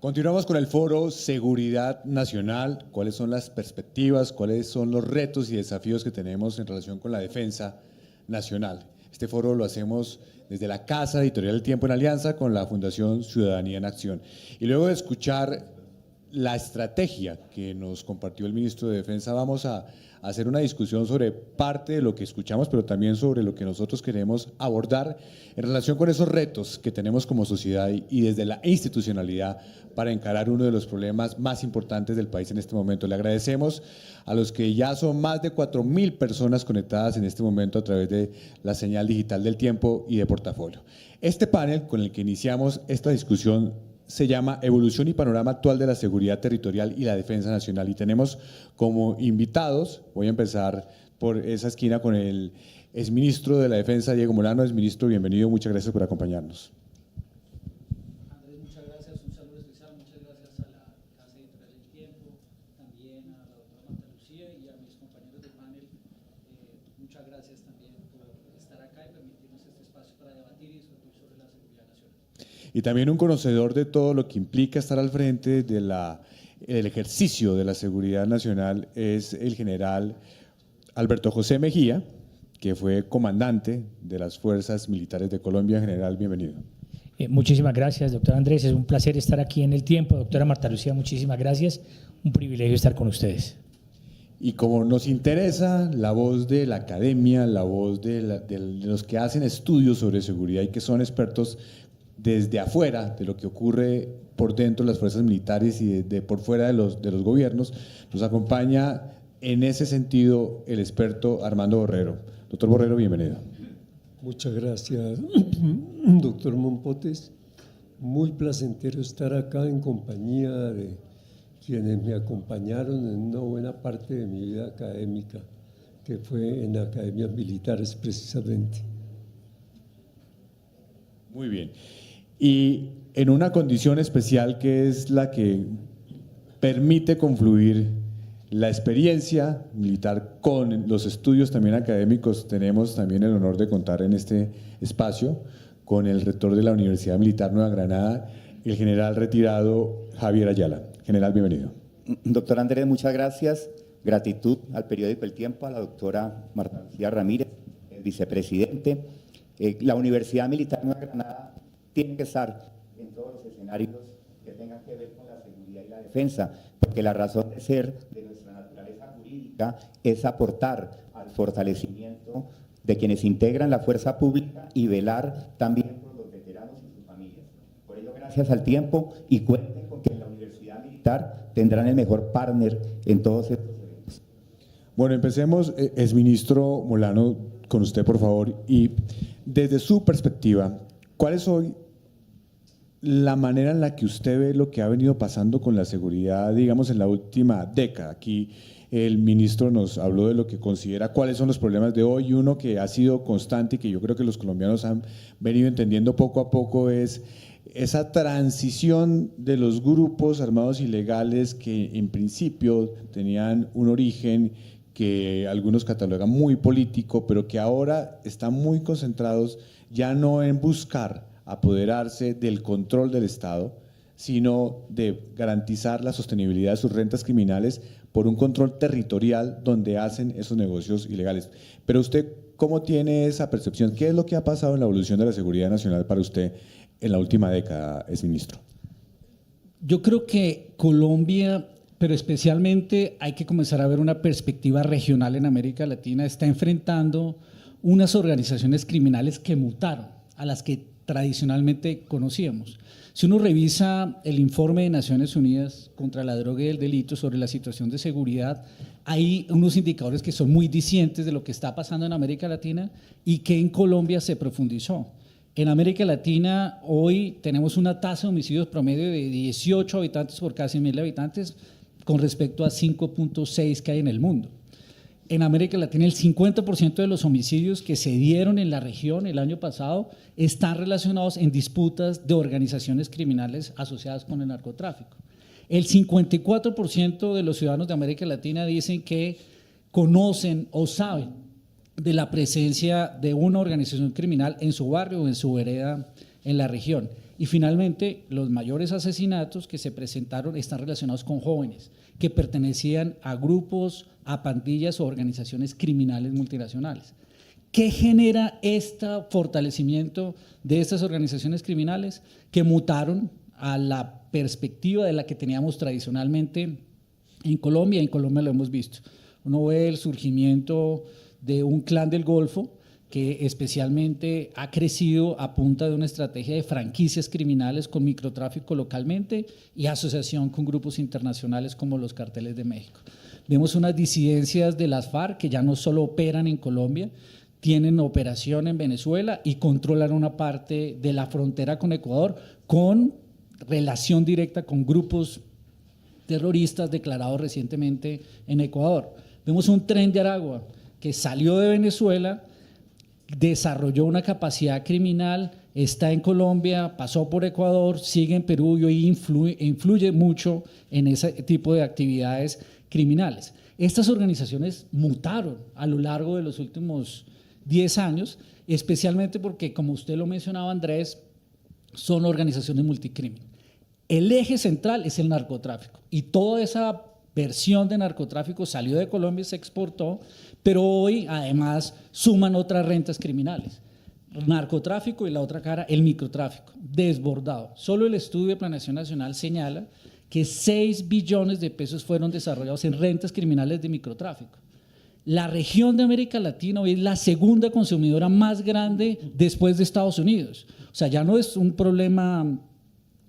Continuamos con el foro Seguridad Nacional. ¿Cuáles son las perspectivas? ¿Cuáles son los retos y desafíos que tenemos en relación con la defensa nacional? Este foro lo hacemos desde la Casa Editorial del Tiempo en alianza con la Fundación Ciudadanía en Acción. Y luego de escuchar la estrategia que nos compartió el ministro de Defensa, vamos a hacer una discusión sobre parte de lo que escuchamos, pero también sobre lo que nosotros queremos abordar en relación con esos retos que tenemos como sociedad y desde la institucionalidad para encarar uno de los problemas más importantes del país en este momento. Le agradecemos a los que ya son más de 4.000 personas conectadas en este momento a través de la señal digital del Tiempo y de Portafolio. Este panel con el que iniciamos esta discusión se llama Evolución y Panorama Actual de la Seguridad Territorial y la Defensa Nacional. Y tenemos como invitados, voy a empezar por esa esquina con el exministro de la Defensa, Diego Molano. Exministro, bienvenido, muchas gracias por acompañarnos. Andrés, muchas gracias, un saludo especial, muchas gracias a la Casa Editorial del Tiempo, también a la doctora Marta Lucía y a mis compañeros de panel. Muchas gracias también por estar acá y permitirnos este espacio para debatir y discutir sobre la seguridad nacional. Y también un conocedor de todo lo que implica estar al frente del ejercicio de la seguridad nacional es el general Alberto José Mejía, que fue comandante de las Fuerzas Militares de Colombia. General, bienvenido. Muchísimas gracias, doctor Andrés. Es un placer estar aquí en el Tiempo. Doctora Marta Lucía, muchísimas gracias. Un privilegio estar con ustedes. Y como nos interesa la voz de la academia, la voz de los que hacen estudios sobre seguridad y que son expertos desde afuera de lo que ocurre por dentro de las fuerzas militares y de por fuera de los gobiernos, nos acompaña en ese sentido el experto Armando Borrero. Doctor Borrero, bienvenido. Muchas gracias, doctor Mompotes. Muy placentero estar acá en compañía de quienes me acompañaron en una buena parte de mi vida académica, que fue en academias militares precisamente. Muy bien. Y en una condición especial que es la que permite confluir la experiencia militar con los estudios también académicos, tenemos también el honor de contar en este espacio con el rector de la Universidad Militar Nueva Granada, el general retirado Javier Ayala. General, bienvenido. Doctor Andrés, muchas gracias. Gratitud al periódico El Tiempo, a la doctora Marta Lucía Ramírez, el vicepresidente. La Universidad Militar Nueva Granada tiene que estar en todos los escenarios que tengan que ver con la seguridad y la defensa, porque la razón de ser de nuestra naturaleza jurídica es aportar al fortalecimiento de quienes integran la fuerza pública y velar también por los veteranos y sus familias. Por ello, gracias al Tiempo y cuenten con que en la Universidad Militar tendrán el mejor partner en todos estos eventos. Bueno, empecemos, exministro Molano, con usted, por favor, y desde su perspectiva, ¿cuál es hoy la manera en la que usted ve lo que ha venido pasando con la seguridad, digamos, en la última década? Aquí el ministro nos habló de lo que considera cuáles son los problemas de hoy, y uno que ha sido constante y que yo creo que los colombianos han venido entendiendo poco a poco es esa transición de los grupos armados ilegales que en principio tenían un origen que algunos catalogan muy político, pero que ahora están muy concentrados ya no en buscar apoderarse del control del Estado, sino de garantizar la sostenibilidad de sus rentas criminales por un control territorial donde hacen esos negocios ilegales. Pero usted, ¿cómo tiene esa percepción? ¿Qué es lo que ha pasado en la evolución de la seguridad nacional para usted en la última década, exministro? Yo creo que Colombia, pero especialmente hay que comenzar a ver una perspectiva regional en América Latina, está enfrentando unas organizaciones criminales que mutaron a las que tradicionalmente conocíamos. Si uno revisa el informe de Naciones Unidas contra la droga y el delito sobre la situación de seguridad, hay unos indicadores que son muy discientes de lo que está pasando en América Latina y que en Colombia se profundizó. En América Latina hoy tenemos una tasa de homicidios promedio de 18 habitantes por cada 100.000 habitantes con respecto a 5.6 que hay en el mundo. En América Latina el 50% de los homicidios que se dieron en la región el año pasado están relacionados en disputas de organizaciones criminales asociadas con el narcotráfico. El 54% de los ciudadanos de América Latina dicen que conocen o saben de la presencia de una organización criminal en su barrio o en su vereda en la región. Y finalmente, los mayores asesinatos que se presentaron están relacionados con jóvenes que pertenecían a grupos, a pandillas o organizaciones criminales multinacionales. ¿Qué genera este fortalecimiento de estas organizaciones criminales? Que mutaron a la perspectiva de la que teníamos tradicionalmente en Colombia. En Colombia lo hemos visto. Uno ve el surgimiento de un clan del Golfo que especialmente ha crecido a punta de una estrategia de franquicias criminales con microtráfico localmente y asociación con grupos internacionales como los carteles de México. Vemos unas disidencias de las FARC que ya no solo operan en Colombia, tienen operación en Venezuela y controlan una parte de la frontera con Ecuador con relación directa con grupos terroristas declarados recientemente en Ecuador. Vemos un Tren de Aragua que salió de Venezuela, desarrolló una capacidad criminal, está en Colombia, pasó por Ecuador, sigue en Perú y influye mucho en ese tipo de actividades criminales. Estas organizaciones mutaron a lo largo de los últimos 10 años, especialmente porque, como usted lo mencionaba, Andrés, son organizaciones multicrimen. El eje central es el narcotráfico y toda esa versión de narcotráfico salió de Colombia y se exportó, pero hoy además suman otras rentas criminales. El narcotráfico y la otra cara, el microtráfico, desbordado. Solo el estudio de Planeación Nacional señala que 6 billones de pesos fueron desarrollados en rentas criminales de microtráfico. La región de América Latina hoy es la segunda consumidora más grande después de Estados Unidos. O sea, ya no es un problema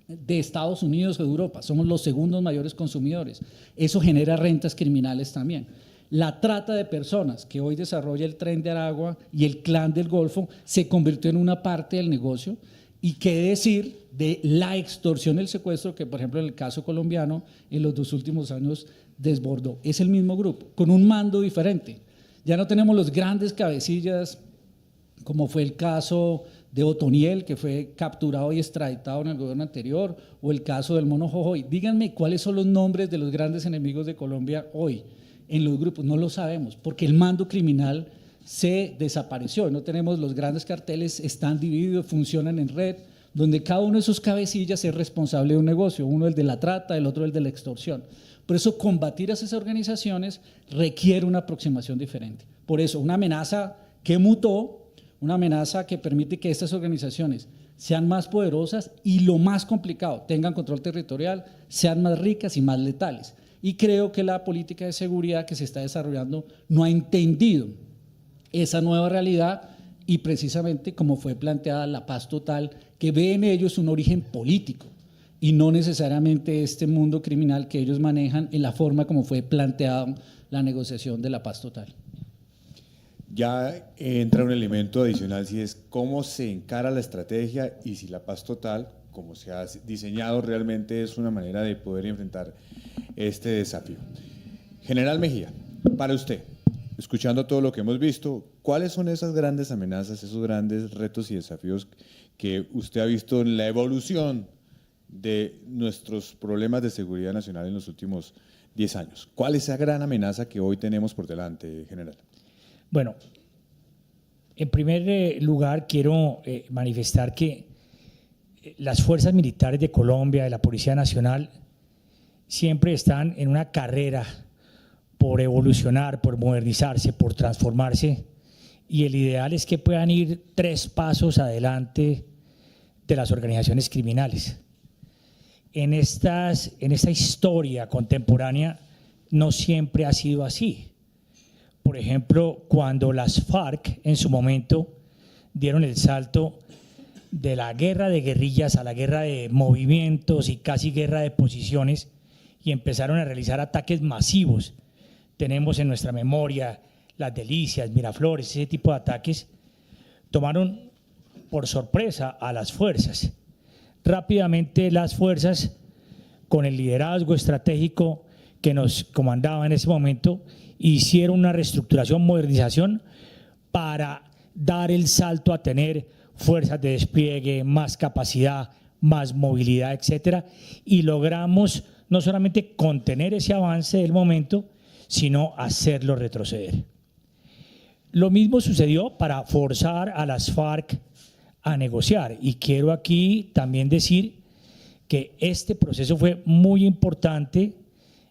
de Estados Unidos o de Europa, somos los segundos mayores consumidores. Eso genera rentas criminales también. La trata de personas que hoy desarrolla el Tren de Aragua y el Clan del Golfo se convirtió en una parte del negocio. Y qué decir de la extorsión y el secuestro que, por ejemplo, en el caso colombiano, en los 2 últimos años desbordó. Es el mismo grupo, con un mando diferente. Ya no tenemos los grandes cabecillas, como fue el caso de Otoniel, que fue capturado y extraditado en el gobierno anterior, o el caso del Mono Jojoy. Díganme cuáles son los nombres de los grandes enemigos de Colombia hoy en los grupos. No lo sabemos, porque el mando criminal se desapareció. No tenemos los grandes carteles, están divididos, funcionan en red, donde cada uno de esos cabecillas es responsable de un negocio, uno el de la trata, el otro el de la extorsión. Por eso combatir a esas organizaciones requiere una aproximación diferente. Por eso una amenaza que mutó, una amenaza que permite que estas organizaciones sean más poderosas y, lo más complicado, tengan control territorial, sean más ricas y más letales. Y creo que la política de seguridad que se está desarrollando no ha entendido esa nueva realidad y precisamente como fue planteada la paz total, que ve en ellos un origen político y no necesariamente este mundo criminal que ellos manejan en la forma como fue planteada la negociación de la paz total. Ya entra un elemento adicional, si es cómo se encara la estrategia y si la paz total, como se ha diseñado, realmente es una manera de poder enfrentar este desafío. General Mejía, para usted, escuchando todo lo que hemos visto, ¿cuáles son esas grandes amenazas, esos grandes retos y desafíos que usted ha visto en la evolución de nuestros problemas de seguridad nacional en los últimos 10 años? ¿Cuál es esa gran amenaza que hoy tenemos por delante, general? Bueno, en primer lugar quiero manifestar que las fuerzas militares de Colombia, de la Policía Nacional, siempre están en una carrera por evolucionar, por modernizarse, por transformarse, y el ideal es que puedan ir 3 pasos adelante de las organizaciones criminales. En esta historia contemporánea no siempre ha sido así. Por ejemplo, cuando las FARC en su momento dieron el salto de la guerra de guerrillas a la guerra de movimientos y casi guerra de posiciones y empezaron a realizar ataques masivos. Tenemos en nuestra memoria Las Delicias, Miraflores, ese tipo de ataques, tomaron por sorpresa a las fuerzas. Rápidamente las fuerzas, con el liderazgo estratégico que nos comandaba en ese momento, hicieron una reestructuración, modernización para dar el salto a tener fuerzas de despliegue, más capacidad, más movilidad, etcétera, y logramos no solamente contener ese avance del momento, sino hacerlo retroceder. Lo mismo sucedió para forzar a las FARC a negociar. Y quiero aquí también decir que este proceso fue muy importante,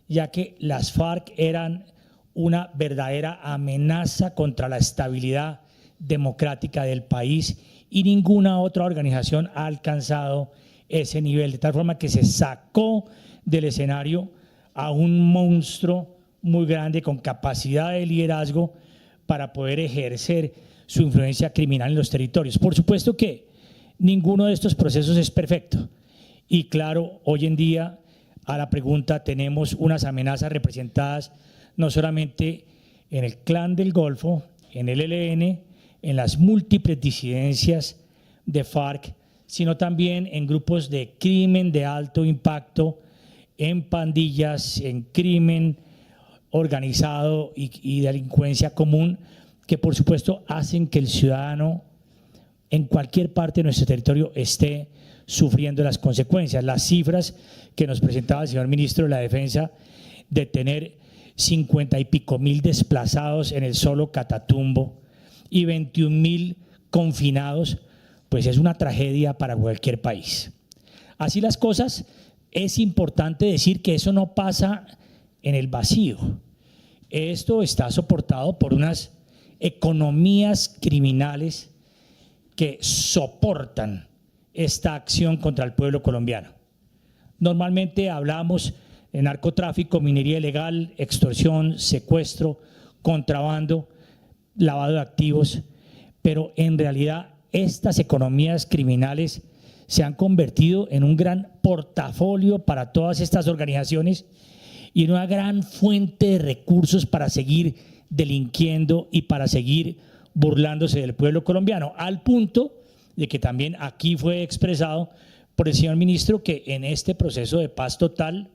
ya que las FARC eran una verdadera amenaza contra la estabilidad democrática del país y ninguna otra organización ha alcanzado ese nivel, de tal forma que se sacó del escenario a un monstruo muy grande con capacidad de liderazgo para poder ejercer su influencia criminal en los territorios. Por supuesto que ninguno de estos procesos es perfecto y claro, hoy en día a la pregunta tenemos unas amenazas representadas no solamente en el Clan del Golfo, en el ELN, en las múltiples disidencias de FARC, sino también en grupos de crimen de alto impacto, en pandillas, en crimen organizado y delincuencia común, que por supuesto hacen que el ciudadano en cualquier parte de nuestro territorio esté sufriendo las consecuencias. Las cifras que nos presentaba el señor ministro de la Defensa de tener 50 y pico mil desplazados en el solo Catatumbo y 21.000 confinados, pues es una tragedia para cualquier país. Así las cosas, es importante decir que eso no pasa en el vacío. Esto está soportado por unas economías criminales que soportan esta acción contra el pueblo colombiano. Normalmente hablamos de narcotráfico, minería ilegal, extorsión, secuestro, contrabando, lavado de activos, pero en realidad estas economías criminales se han convertido en un gran portafolio para todas estas organizaciones y en una gran fuente de recursos para seguir delinquiendo y para seguir burlándose del pueblo colombiano, al punto de que también aquí fue expresado por el señor ministro que en este proceso de paz total,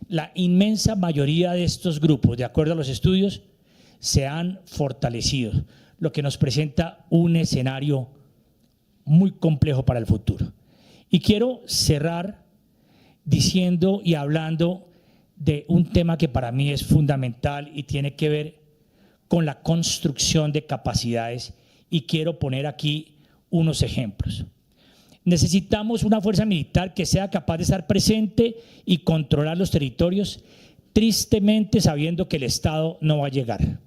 la inmensa mayoría de estos grupos, de acuerdo a los estudios, se han fortalecido, lo que nos presenta un escenario muy complejo para el futuro. Y quiero cerrar diciendo y hablando de un tema que para mí es fundamental y tiene que ver con la construcción de capacidades, y quiero poner aquí unos ejemplos. Necesitamos una fuerza militar que sea capaz de estar presente y controlar los territorios, tristemente sabiendo que el Estado no va a llegar.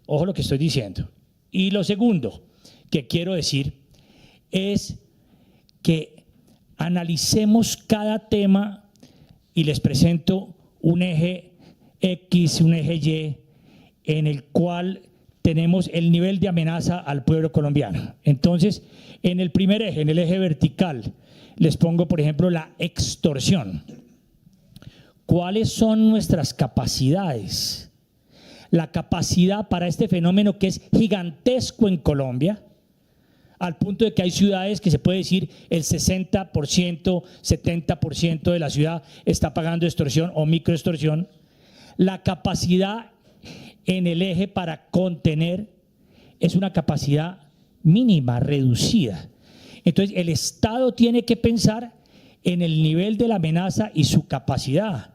Ojo lo que estoy diciendo. Y lo segundo que quiero decir es que analicemos cada tema y les presento un eje X, un eje Y, en el cual tenemos el nivel de amenaza al pueblo colombiano. Entonces, en el primer eje, en el eje vertical, les pongo, por ejemplo, la extorsión. ¿Cuáles son nuestras capacidades? La capacidad para este fenómeno que es gigantesco en Colombia, al punto de que hay ciudades que se puede decir el 60%, 70% de la ciudad está pagando extorsión o microextorsión. La capacidad en el eje para contener es una capacidad mínima, reducida. Entonces, el Estado tiene que pensar en el nivel de la amenaza y su capacidad.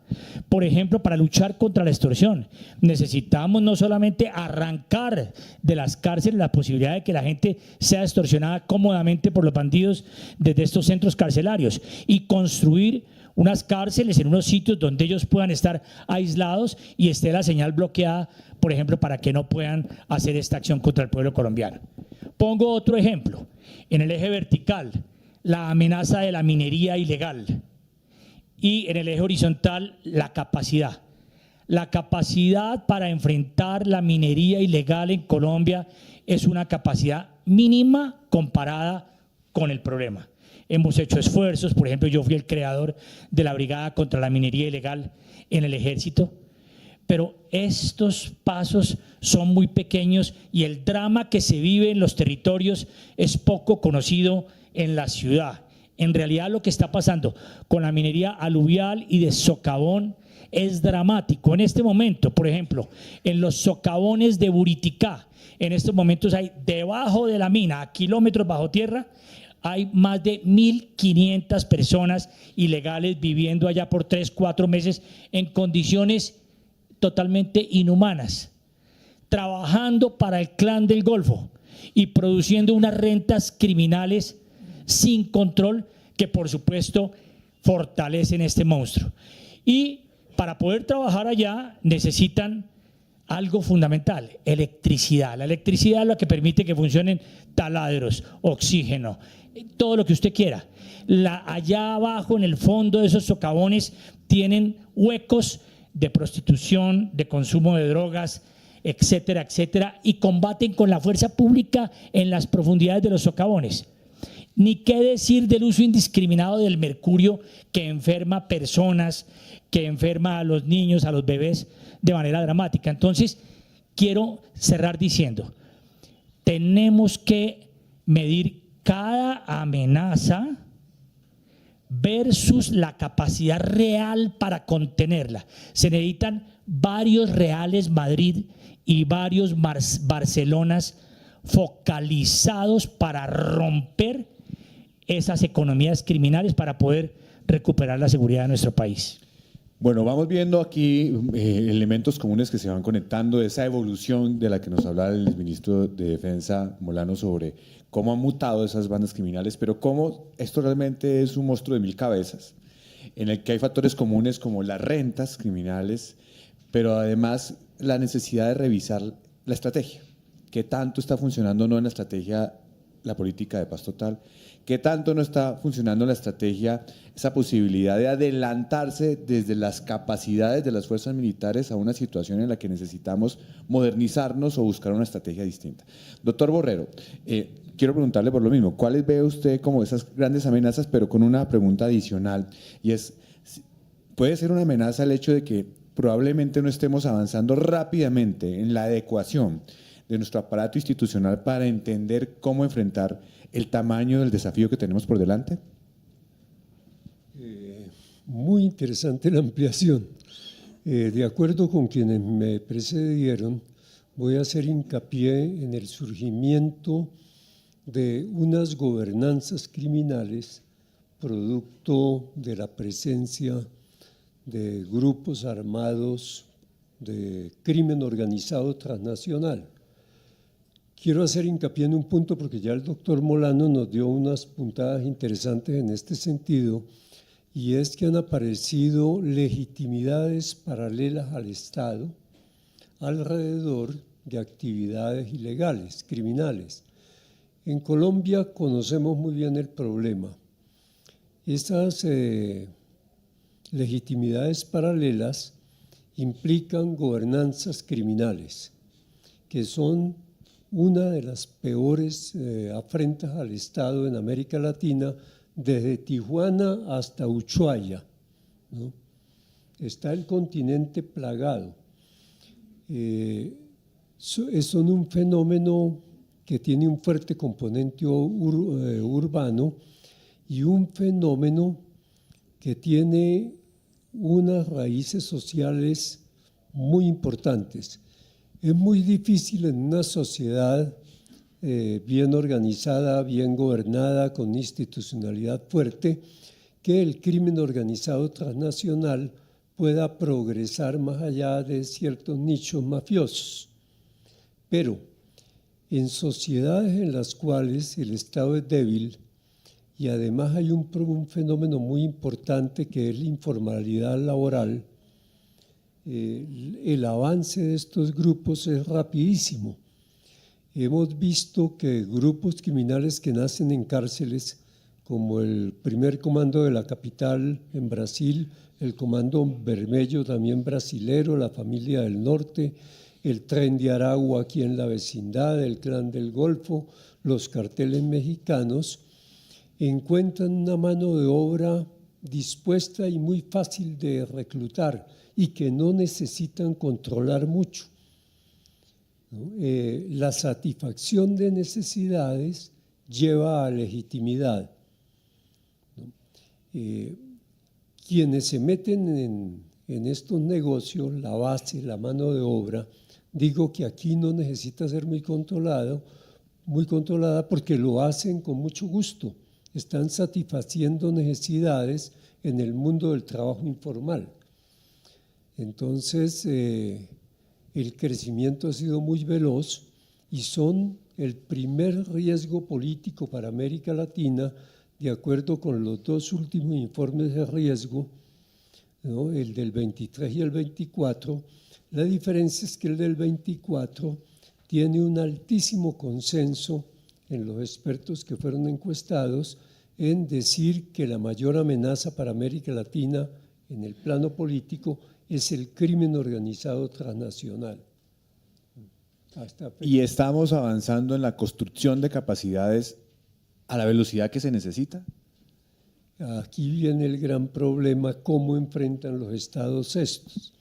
Por ejemplo, para luchar contra la extorsión, necesitamos no solamente arrancar de las cárceles la posibilidad de que la gente sea extorsionada cómodamente por los bandidos desde estos centros carcelarios y construir unas cárceles en unos sitios donde ellos puedan estar aislados y esté la señal bloqueada, por ejemplo, para que no puedan hacer esta acción contra el pueblo colombiano. Pongo otro ejemplo. En el eje vertical, la amenaza de la minería ilegal, y en el eje horizontal, la capacidad. La capacidad para enfrentar la minería ilegal en Colombia es una capacidad mínima comparada con el problema. Hemos hecho esfuerzos, por ejemplo, yo fui el creador de la Brigada contra la Minería Ilegal en el Ejército, pero estos pasos son muy pequeños y el drama que se vive en los territorios es poco conocido en la ciudad. En realidad lo que está pasando con la minería aluvial y de socavón es dramático. En este momento, por ejemplo, en los socavones de Buriticá, en estos momentos hay debajo de la mina, a kilómetros bajo tierra, hay más de 1.500 personas ilegales viviendo allá por 3, 4 meses en condiciones totalmente inhumanas, trabajando para el Clan del Golfo. y produciendo unas rentas criminales sin control que por supuesto fortalecen este monstruo. Y para poder trabajar allá necesitan algo fundamental, electricidad. La electricidad es la que permite que funcionen taladros, oxígeno, todo lo que usted quiera. Allá abajo en el fondo de esos socavones tienen huecos de prostitución, de consumo de drogas, etcétera, etcétera, y combaten con la fuerza pública en las profundidades de los socavones. Ni qué decir del uso indiscriminado del mercurio que enferma personas, que enferma a los niños, a los bebés de manera dramática. Entonces, quiero cerrar diciendo, tenemos que medir cada amenaza versus la capacidad real para contenerla. Se necesitan varios Reales Madrid y varios Barcelonas focalizados para romper esas economías criminales para poder recuperar la seguridad de nuestro país. Bueno, vamos viendo aquí elementos comunes que se van conectando, esa evolución de la que nos hablaba el ministro de Defensa Molano sobre cómo han mutado esas bandas criminales, pero cómo esto realmente es un monstruo de 1000 cabezas, en el que hay factores comunes como las rentas criminales, pero además la necesidad de revisar la estrategia. ¿Qué tanto está funcionando o no en la estrategia la política de paz total? ¿Qué tanto no está funcionando la estrategia, esa posibilidad de adelantarse desde las capacidades de las fuerzas militares a una situación en la que necesitamos modernizarnos o buscar una estrategia distinta? Doctor Borrero, quiero preguntarle por lo mismo, ¿cuáles ve usted como esas grandes amenazas, pero con una pregunta adicional? Y es, ¿puede ser una amenaza el hecho de que probablemente no estemos avanzando rápidamente en la adecuación de nuestro aparato institucional para entender cómo enfrentar el tamaño del desafío que tenemos por delante? Muy interesante la ampliación. De acuerdo con quienes me precedieron, voy a hacer hincapié en el surgimiento de unas gobernanzas criminales producto de la presencia de grupos armados de crimen organizado transnacional. Quiero hacer hincapié en un punto porque ya el doctor Molano nos dio unas puntadas interesantes en este sentido, y es que han aparecido legitimidades paralelas al Estado alrededor de actividades ilegales, criminales. En Colombia conocemos muy bien el problema. Esas legitimidades paralelas implican gobernanzas criminales, que son una de las peores afrentas al Estado en América Latina, desde Tijuana hasta Ushuaia, ¿no? Está el continente plagado. Son un fenómeno que tiene un fuerte componente urbano y un fenómeno que tiene unas raíces sociales muy importantes. Es muy difícil en una sociedad bien organizada, bien gobernada, con institucionalidad fuerte, que el crimen organizado transnacional pueda progresar más allá de ciertos nichos mafiosos. Pero en sociedades en las cuales el Estado es débil y además hay un fenómeno muy importante que es la informalidad laboral, el avance de estos grupos es rapidísimo. Hemos visto que grupos criminales que nacen en cárceles, como el primer comando de la capital en Brasil, el comando Vermelho también brasilero, la familia del norte, el tren de Aragua aquí en la vecindad, el clan del Golfo, los carteles mexicanos, encuentran una mano de obra dispuesta y muy fácil de reclutar y que no necesitan controlar mucho, ¿no? La satisfacción de necesidades lleva a legitimidad, ¿no? Quienes se meten en estos negocios, la base, la mano de obra, digo que aquí no necesita ser muy controlada porque lo hacen con mucho gusto, están satisfaciendo necesidades en el mundo del trabajo informal. Entonces, el crecimiento ha sido muy veloz y son el primer riesgo político para América Latina, de acuerdo con los dos últimos informes de riesgo, ¿no? El del 23 y el 24. La diferencia es que el del 24 tiene un altísimo consenso en los expertos que fueron encuestados en decir que la mayor amenaza para América Latina en el plano político es el crimen organizado transnacional. ¿Y estamos avanzando en la construcción de capacidades a la velocidad que se necesita? Aquí viene el gran problema, cómo enfrentan los estados estos.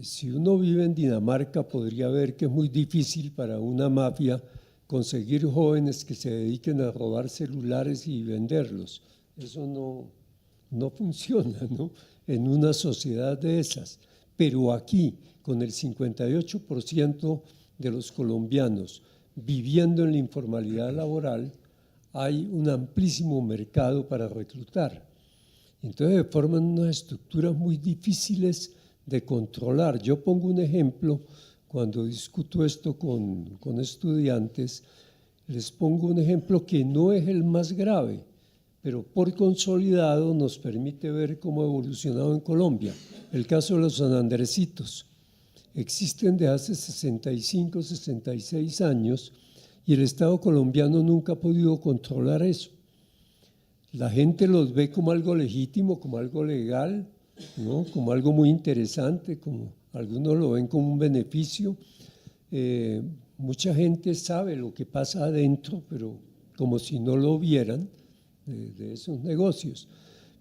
Si uno vive en Dinamarca, podría ver que es muy difícil para una mafia conseguir jóvenes que se dediquen a robar celulares y venderlos. Eso no funciona, ¿no? En una sociedad de esas. Pero aquí, con el 58% de los colombianos viviendo en la informalidad laboral, hay un amplísimo mercado para reclutar. Entonces forman unas estructuras muy difíciles de controlar. Yo pongo un ejemplo, cuando discuto esto con estudiantes, les pongo un ejemplo que no es el más grave, pero por consolidado nos permite ver cómo ha evolucionado en Colombia. El caso de los sanandresitos. Existen de hace 65, 66 años y el Estado colombiano nunca ha podido controlar eso. La gente los ve como algo legítimo, como algo legal, ¿no? Como algo muy interesante, como algunos lo ven como un beneficio. Mucha gente sabe lo que pasa adentro, pero como si no lo vieran de esos negocios.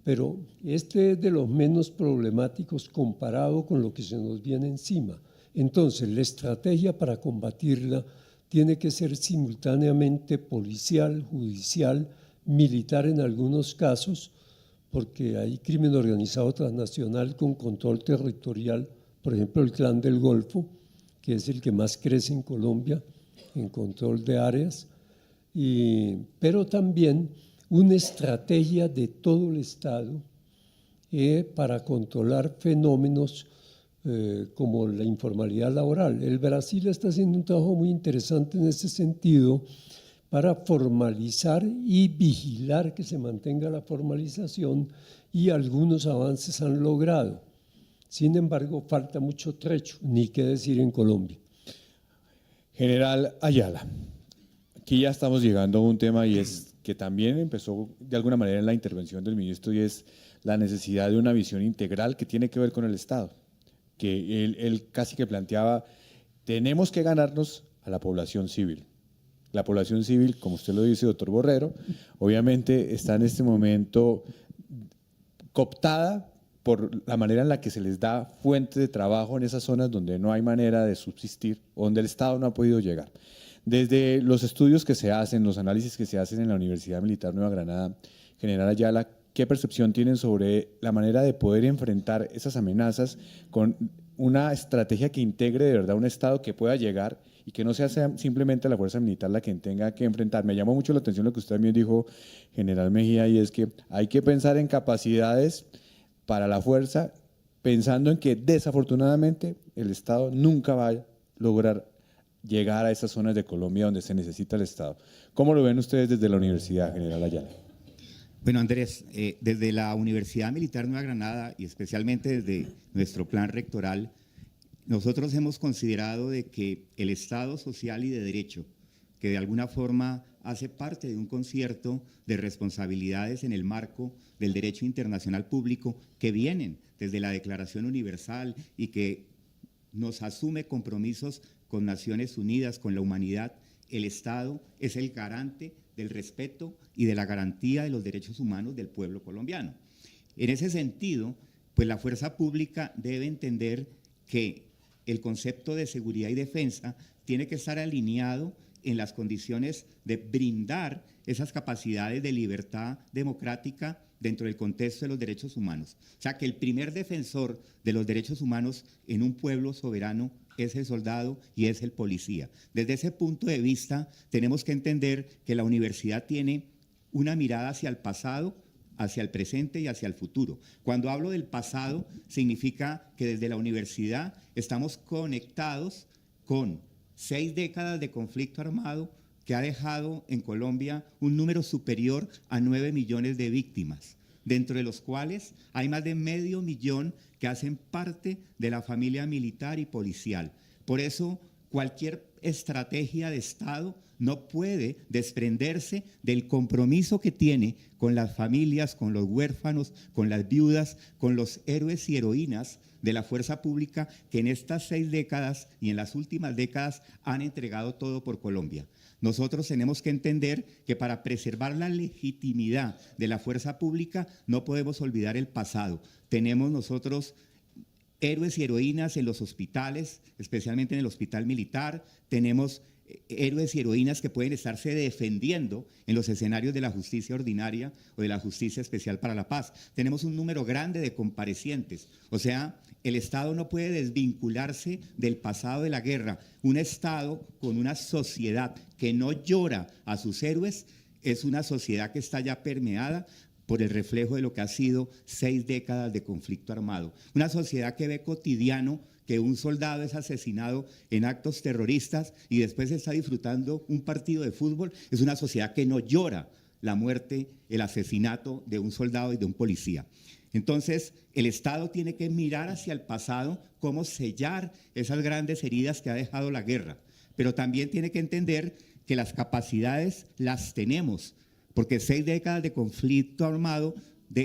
Pero este es de los menos problemáticos comparado con lo que se nos viene encima. Entonces, la estrategia para combatirla tiene que ser simultáneamente policial, judicial, militar en algunos casos, porque hay crimen organizado transnacional con control territorial, por ejemplo el Clan del Golfo, que es el que más crece en Colombia en control de áreas, pero también una estrategia de todo el Estado para controlar fenómenos como la informalidad laboral. El Brasil está haciendo un trabajo muy interesante en ese sentido para formalizar y vigilar que se mantenga la formalización, y algunos avances han logrado. Sin embargo, falta mucho trecho, ni qué decir en Colombia. General Ayala, aquí ya estamos llegando a un tema y es que también empezó de alguna manera en la intervención del ministro, y es la necesidad de una visión integral que tiene que ver con el Estado, que él casi que planteaba, tenemos que ganarnos a la población civil. La población civil, como usted lo dice, doctor Borrero, obviamente está en este momento cooptada por la manera en la que se les da fuente de trabajo en esas zonas donde no hay manera de subsistir, donde el Estado no ha podido llegar. Desde los estudios que se hacen, los análisis que se hacen en la Universidad Militar Nueva Granada, General Ayala, ¿qué percepción tienen sobre la manera de poder enfrentar esas amenazas con una estrategia que integre de verdad un Estado que pueda llegar y que no sea simplemente la fuerza militar la que tenga que enfrentar? Me llamó mucho la atención lo que usted también dijo, General Mejía, y es que hay que pensar en capacidades para la fuerza, pensando en que desafortunadamente el Estado nunca va a lograr llegar a esas zonas de Colombia donde se necesita el Estado. ¿Cómo lo ven ustedes desde la Universidad, General Ayala? Bueno, Andrés, desde la Universidad Militar Nueva Granada y especialmente desde nuestro plan rectoral, nosotros hemos considerado de que el Estado social y de derecho, que de alguna forma hace parte de un concierto de responsabilidades en el marco del derecho internacional público que vienen desde la Declaración Universal y que nos asume compromisos con Naciones Unidas, con la humanidad. El Estado es el garante del respeto y de la garantía de los derechos humanos del pueblo colombiano. En ese sentido, pues la fuerza pública debe entender que el concepto de seguridad y defensa tiene que estar alineado en las condiciones de brindar esas capacidades de libertad democrática dentro del contexto de los derechos humanos. O sea, que el primer defensor de los derechos humanos en un pueblo soberano es el soldado y es el policía. Desde ese punto de vista, tenemos que entender que la universidad tiene una mirada hacia el pasado, hacia el presente y hacia el futuro. Cuando hablo del pasado, significa que desde la universidad estamos conectados con 6 décadas de conflicto armado que ha dejado en Colombia un número superior a 9 millones de víctimas, dentro de los cuales hay más de medio millón que hacen parte de la familia militar y policial. Por eso, cualquier estrategia de Estado no puede desprenderse del compromiso que tiene con las familias, con los huérfanos, con las viudas, con los héroes y heroínas de la fuerza pública que en estas 6 décadas y en las últimas décadas han entregado todo por Colombia. Nosotros tenemos que entender que para preservar la legitimidad de la fuerza pública no podemos olvidar el pasado. Tenemos nosotros héroes y heroínas en los hospitales, especialmente en el hospital militar. Tenemos héroes y heroínas que pueden estarse defendiendo en los escenarios de la justicia ordinaria o de la justicia especial para la paz. Tenemos un número grande de comparecientes. O sea, el Estado no puede desvincularse del pasado de la guerra. Un Estado con una sociedad que no llora a sus héroes es una sociedad que está ya permeada por el reflejo de lo que ha sido 6 décadas de conflicto armado. Una sociedad que ve cotidiano que un soldado es asesinado en actos terroristas y después está disfrutando un partido de fútbol. Es una sociedad que no llora la muerte, el asesinato de un soldado y de un policía. Entonces, el Estado tiene que mirar hacia el pasado, cómo sellar esas grandes heridas que ha dejado la guerra, pero también tiene que entender que las capacidades las tenemos, porque 6 décadas de conflicto armado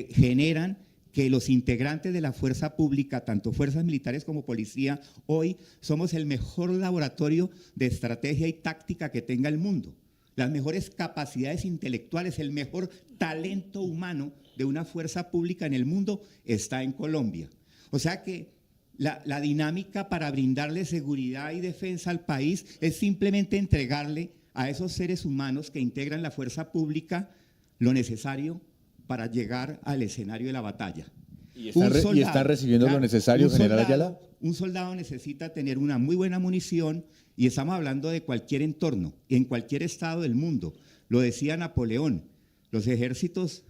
generan que los integrantes de la fuerza pública, tanto fuerzas militares como policía, hoy somos el mejor laboratorio de estrategia y táctica que tenga el mundo. Las mejores capacidades intelectuales, el mejor talento humano de una fuerza pública en el mundo está en Colombia. O sea que la dinámica para brindarle seguridad y defensa al país es simplemente entregarle a esos seres humanos que integran la fuerza pública lo necesario para llegar al escenario de la batalla. ¿Y están recibiendo lo necesario, general Ayala? Un soldado necesita tener una muy buena munición y estamos hablando de cualquier entorno, en cualquier estado del mundo. Lo decía Napoleón, los ejércitos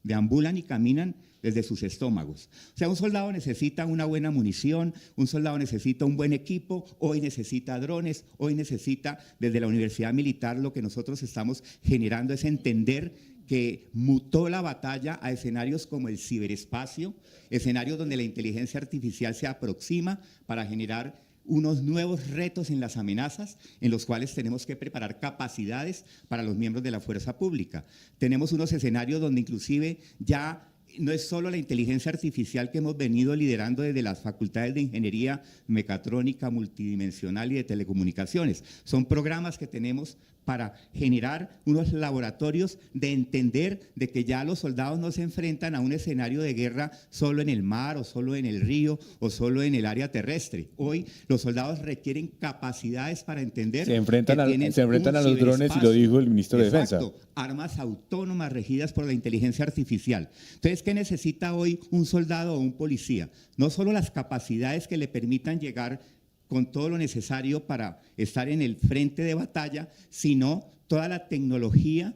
deambulan y caminan desde sus estómagos. O sea, un soldado necesita una buena munición, un soldado necesita un buen equipo, hoy necesita drones, hoy necesita, desde la Universidad Militar, lo que nosotros estamos generando es entender que mutó la batalla a escenarios como el ciberespacio, escenarios donde la inteligencia artificial se aproxima para generar unos nuevos retos en las amenazas en los cuales tenemos que preparar capacidades para los miembros de la fuerza pública. Tenemos unos escenarios donde inclusive ya no es solo la inteligencia artificial que hemos venido liderando desde las facultades de ingeniería mecatrónica, multidimensional y de telecomunicaciones. Son programas que tenemos para generar unos laboratorios de entender de que ya los soldados no se enfrentan a un escenario de guerra solo en el mar o solo en el río o solo en el área terrestre. Hoy los soldados requieren capacidades para entender se enfrentan a los drones, y lo dijo el ministro de Defensa. Armas autónomas regidas por la inteligencia artificial. Entonces, ¿qué necesita hoy un soldado o un policía? No solo las capacidades que le permitan llegar con todo lo necesario para estar en el frente de batalla, sino toda la tecnología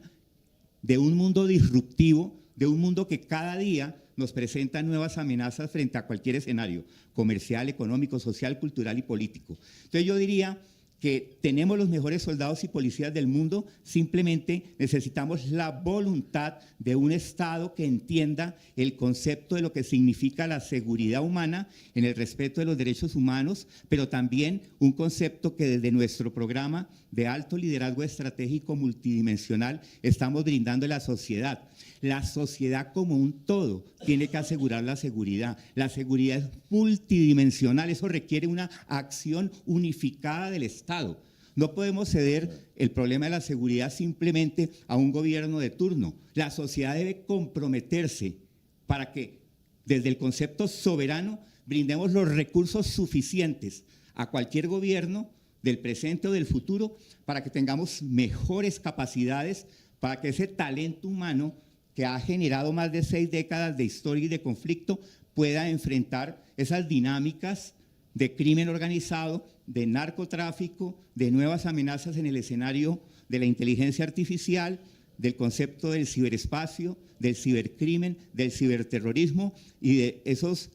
de un mundo disruptivo, de un mundo que cada día nos presenta nuevas amenazas frente a cualquier escenario, comercial, económico, social, cultural y político. Entonces yo diría que tenemos los mejores soldados y policías del mundo, simplemente necesitamos la voluntad de un Estado que entienda el concepto de lo que significa la seguridad humana en el respeto de los derechos humanos, pero también un concepto que desde nuestro programa de alto liderazgo estratégico multidimensional estamos brindando a la sociedad. La sociedad como un todo tiene que asegurar la seguridad. La seguridad es multidimensional, eso requiere una acción unificada del Estado. No podemos ceder el problema de la seguridad simplemente a un gobierno de turno. La sociedad debe comprometerse para que desde el concepto soberano brindemos los recursos suficientes a cualquier gobierno del presente o del futuro para que tengamos mejores capacidades, para que ese talento humano que ha generado más de 6 décadas de historia y de conflicto, pueda enfrentar esas dinámicas de crimen organizado, de narcotráfico, de nuevas amenazas en el escenario de la inteligencia artificial, del concepto del ciberespacio, del cibercrimen, del ciberterrorismo y de esos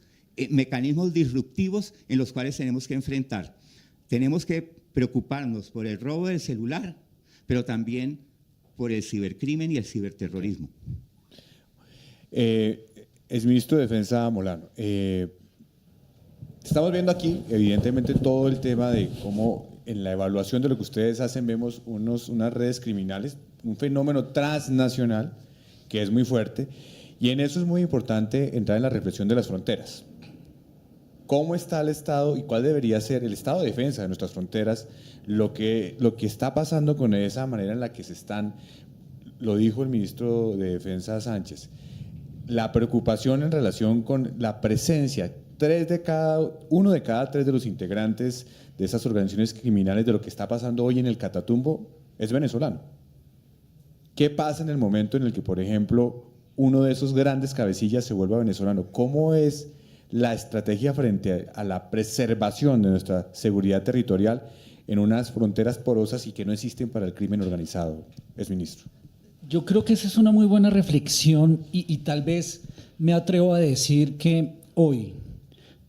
mecanismos disruptivos en los cuales tenemos que enfrentar. Tenemos que preocuparnos por el robo del celular, pero también por el cibercrimen y el ciberterrorismo. Exministro de Defensa Molano, estamos viendo aquí, evidentemente, todo el tema de cómo en la evaluación de lo que ustedes hacen vemos unas redes criminales, un fenómeno transnacional que es muy fuerte, y en eso es muy importante entrar en la reflexión de las fronteras. ¿Cómo está el Estado y cuál debería ser el estado de defensa de nuestras fronteras? Lo que está pasando con esa manera en la que se están, lo dijo el ministro de Defensa Sánchez, la preocupación en relación con la presencia, uno de cada tres de los integrantes de esas organizaciones criminales de lo que está pasando hoy en el Catatumbo es venezolano. ¿Qué pasa en el momento en el que, por ejemplo, uno de esos grandes cabecillas se vuelva venezolano? ¿Cómo es la estrategia frente a la preservación de nuestra seguridad territorial en unas fronteras porosas y que no existen para el crimen organizado, exministro? Yo creo que esa es una muy buena reflexión y tal vez me atrevo a decir que hoy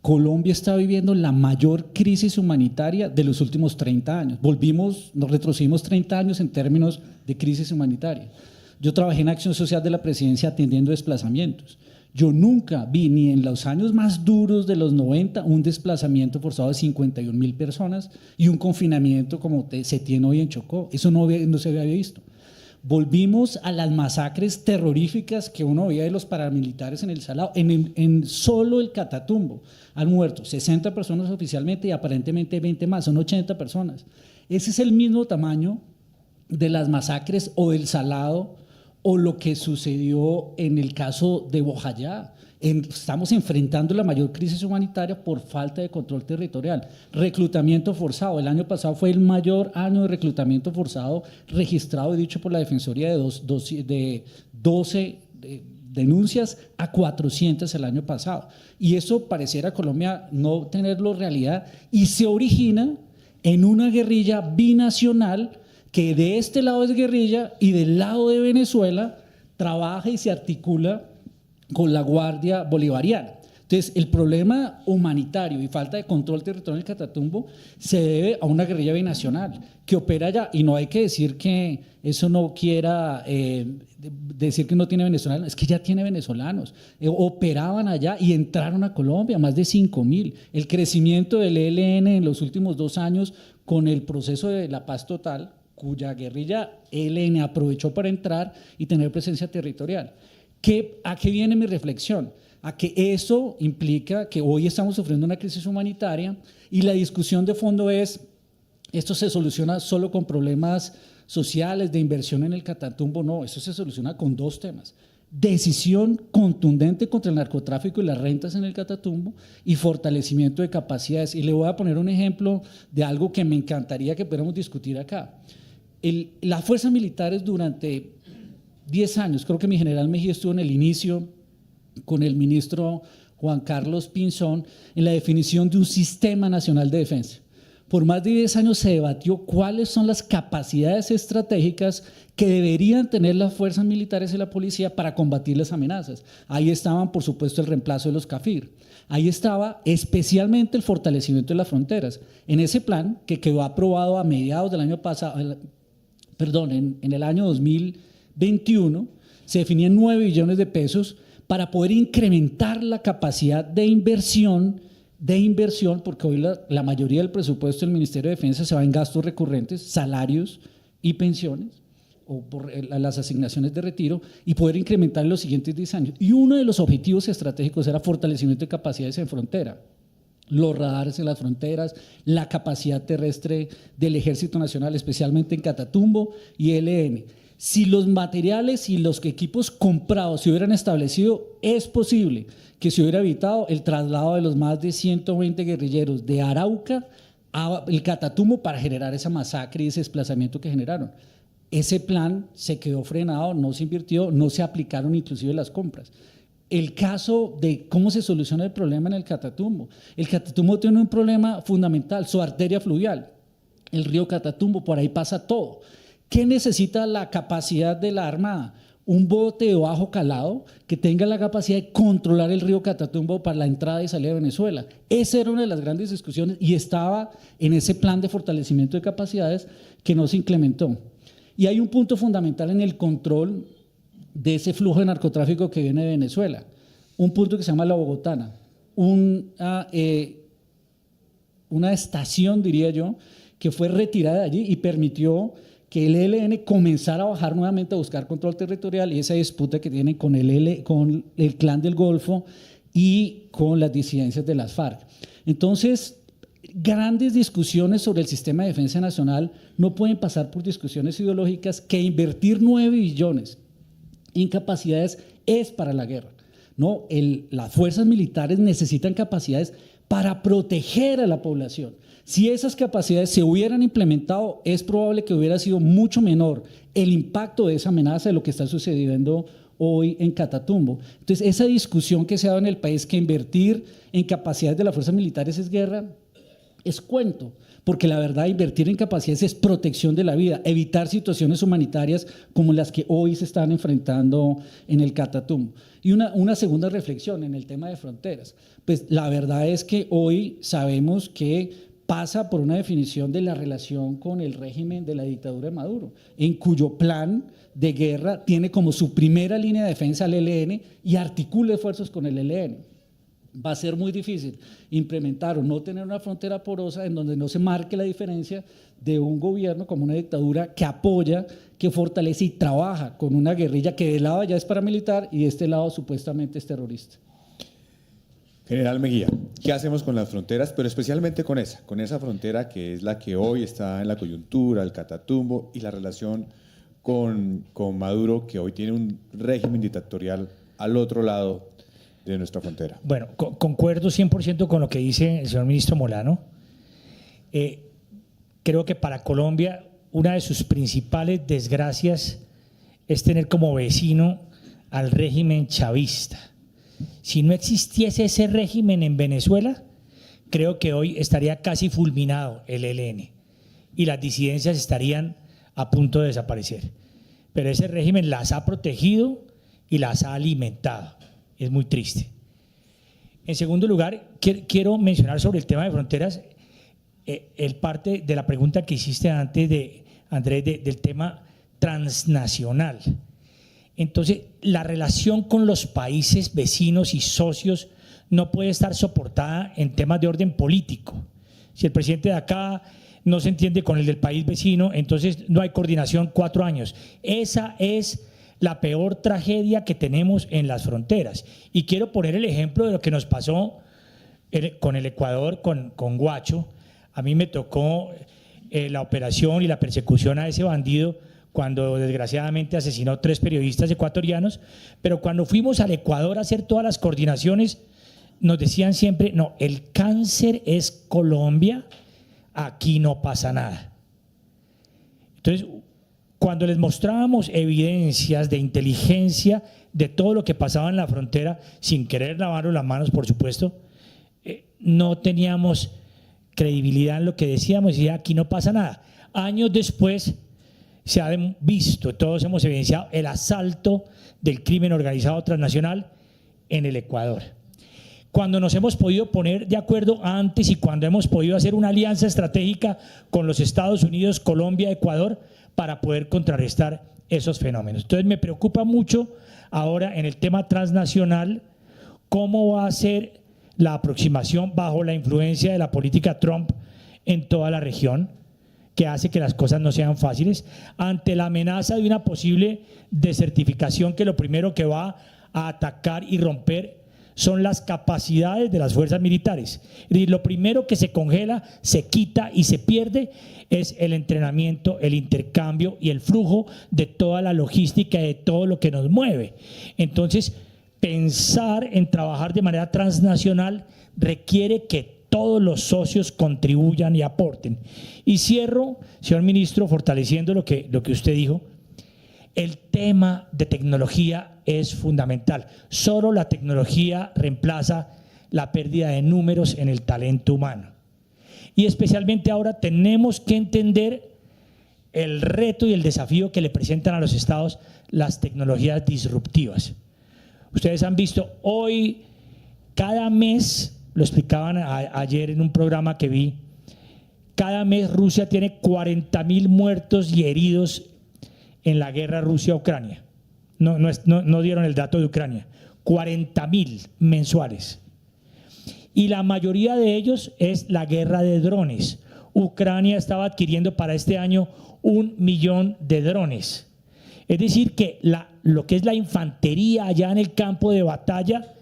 Colombia está viviendo la mayor crisis humanitaria de los últimos 30 años. Nos retrocedimos 30 años en términos de crisis humanitaria. Yo trabajé en Acción Social de la Presidencia atendiendo desplazamientos. Yo nunca vi, ni en los años más duros de los 90, un desplazamiento forzado de 51.000 personas y un confinamiento como se tiene hoy en Chocó. Eso no se había visto. Volvimos a las masacres terroríficas que uno veía de los paramilitares en el Salado. En solo el Catatumbo han muerto 60 personas oficialmente y aparentemente 20 más, son 80 personas. Ese es el mismo tamaño de las masacres o del Salado o lo que sucedió en el caso de Bojayá. Estamos enfrentando la mayor crisis humanitaria por falta de control territorial. Reclutamiento forzado. El año pasado fue el mayor año de reclutamiento forzado registrado y dicho por la Defensoría de 12 denuncias a 400 el año pasado. Y eso pareciera Colombia no tenerlo realidad y se origina en una guerrilla binacional que de este lado es guerrilla y del lado de Venezuela trabaja y se articula con la Guardia Bolivariana. Entonces, el problema humanitario y falta de control territorial en el Catatumbo se debe a una guerrilla binacional que opera allá, y no hay que decir que eso no quiera decir que no tiene venezolanos, es que ya tiene venezolanos, operaban allá y entraron a Colombia, más de 5.000. El crecimiento del ELN en los últimos 2 años con el proceso de la paz total, cuya guerrilla ELN aprovechó para entrar y tener presencia territorial. ¿A qué viene mi reflexión? A que eso implica que hoy estamos sufriendo una crisis humanitaria y la discusión de fondo es, ¿esto se soluciona solo con problemas sociales de inversión en el Catatumbo? No, eso se soluciona con 2 temas. Decisión contundente contra el narcotráfico y las rentas en el Catatumbo y fortalecimiento de capacidades. Y le voy a poner un ejemplo de algo que me encantaría que pudiéramos discutir acá. Las fuerzas militares durante 10 años, creo que mi general Mejía estuvo en el inicio con el ministro Juan Carlos Pinzón en la definición de un sistema nacional de defensa. Por más de 10 años se debatió cuáles son las capacidades estratégicas que deberían tener las fuerzas militares y la policía para combatir las amenazas. Ahí estaban, por supuesto, el reemplazo de los CAFIR. Ahí estaba especialmente el fortalecimiento de las fronteras. En ese plan, que quedó aprobado a mediados del año pasado, en el año 2021, se definían 9 billones de pesos para poder incrementar la capacidad de inversión, porque hoy la mayoría del presupuesto del Ministerio de Defensa se va en gastos recurrentes, salarios y pensiones, o por las asignaciones de retiro, y poder incrementar en los siguientes 10 años. Y uno de los objetivos estratégicos era fortalecimiento de capacidades en frontera. Los radares en las fronteras, la capacidad terrestre del Ejército Nacional, especialmente en Catatumbo y ELN. Si los materiales y los equipos comprados se hubieran establecido, es posible que se hubiera evitado el traslado de los más de 120 guerrilleros de Arauca al Catatumbo para generar esa masacre y ese desplazamiento que generaron. Ese plan se quedó frenado, no se invirtió, no se aplicaron inclusive las compras. El caso de cómo se soluciona el problema en el Catatumbo. El Catatumbo tiene un problema fundamental, su arteria fluvial, el río Catatumbo, por ahí pasa todo. ¿Qué necesita la capacidad de la Armada? un bote de bajo calado que tenga la capacidad de controlar el río Catatumbo para la entrada y salida de Venezuela. Esa era una de las grandes discusiones y estaba en ese plan de fortalecimiento de capacidades que no se implementó. Y hay un punto fundamental en el control de ese flujo de narcotráfico que viene de Venezuela, un punto que se llama La Bogotana, una estación, diría yo, que fue retirada de allí y permitió que el ELN comenzara a bajar nuevamente a buscar control territorial y esa disputa que tiene con el Clan del Golfo y con las disidencias de las FARC. Entonces, grandes discusiones sobre el sistema de defensa nacional no pueden pasar por discusiones ideológicas, que invertir 9 billones en capacidades es para la guerra. No, las fuerzas militares necesitan capacidades para proteger a la población. Si esas capacidades se hubieran implementado, es probable que hubiera sido mucho menor el impacto de esa amenaza de lo que está sucediendo hoy en Catatumbo. Entonces, esa discusión que se ha dado en el país, que invertir en capacidades de las fuerzas militares es guerra, es cuento, porque la verdad, invertir en capacidades es protección de la vida, evitar situaciones humanitarias como las que hoy se están enfrentando en el Catatumbo. Y una segunda reflexión en el tema de fronteras. Pues la verdad es que hoy sabemos que pasa por una definición de la relación con el régimen de la dictadura de Maduro, en cuyo plan de guerra tiene como su primera línea de defensa al ELN y articula esfuerzos con el ELN. Va a ser muy difícil implementar o no tener una frontera porosa en donde no se marque la diferencia de un gobierno como una dictadura que apoya, que fortalece y trabaja con una guerrilla que de lado ya es paramilitar y de este lado supuestamente es terrorista. General Mejía, ¿qué hacemos con las fronteras, pero especialmente con esa frontera que es la que hoy está en la coyuntura, el Catatumbo, y la relación con Maduro, que hoy tiene un régimen dictatorial al otro lado de nuestra frontera? Bueno, concuerdo 100% con lo que dice el señor ministro Molano. Creo que para Colombia una de sus principales desgracias es tener como vecino al régimen chavista. Si no existiese ese régimen en Venezuela, creo que hoy estaría casi fulminado el ELN y las disidencias estarían a punto de desaparecer. Pero ese régimen las ha protegido y las ha alimentado. Es muy triste. En segundo lugar, quiero mencionar sobre el tema de fronteras el parte de la pregunta que hiciste antes, Andrés, del tema transnacional. Entonces, la relación con los países vecinos y socios no puede estar soportada en temas de orden político. Si el presidente de acá no se entiende con el del país vecino, entonces no hay coordinación 4 años. Esa es la peor tragedia que tenemos en las fronteras. Y quiero poner el ejemplo de lo que nos pasó con el Ecuador, con Guacho. A mí me tocó la operación y la persecución a ese bandido cuando desgraciadamente asesinó 3 periodistas ecuatorianos, pero cuando fuimos al Ecuador a hacer todas las coordinaciones, nos decían siempre, no, el cáncer es Colombia, aquí no pasa nada. Entonces, cuando les mostrábamos evidencias de inteligencia de todo lo que pasaba en la frontera, sin querer lavarnos las manos, por supuesto, no teníamos credibilidad en lo que decíamos y aquí no pasa nada. Años después se ha visto, todos hemos evidenciado el asalto del crimen organizado transnacional en el Ecuador. Cuando nos hemos podido poner de acuerdo antes y cuando hemos podido hacer una alianza estratégica con los Estados Unidos, Colombia, Ecuador, para poder contrarrestar esos fenómenos. Entonces me preocupa mucho ahora en el tema transnacional cómo va a ser la aproximación bajo la influencia de la política Trump en toda la región, que hace que las cosas no sean fáciles, ante la amenaza de una posible desertificación que lo primero que va a atacar y romper son las capacidades de las fuerzas militares. Y lo primero que se congela, se quita y se pierde es el entrenamiento, el intercambio y el flujo de toda la logística y de todo lo que nos mueve. Entonces, pensar en trabajar de manera transnacional requiere que todos los socios contribuyan y aporten. Y cierro, señor ministro, fortaleciendo lo que usted dijo. El tema de tecnología es fundamental. Solo la tecnología reemplaza la pérdida de números en el talento humano. Y especialmente ahora tenemos que entender el reto y el desafío que le presentan a los estados las tecnologías disruptivas. Ustedes han visto hoy, cada mes, lo explicaban ayer en un programa que vi, cada mes Rusia tiene 40.000 muertos y heridos en la guerra Rusia-Ucrania. No dieron el dato de Ucrania. 40.000 mensuales. Y la mayoría de ellos es la guerra de drones. Ucrania estaba adquiriendo para este año 1 millón de drones. Es decir, que lo que es la infantería allá en el campo de batalla,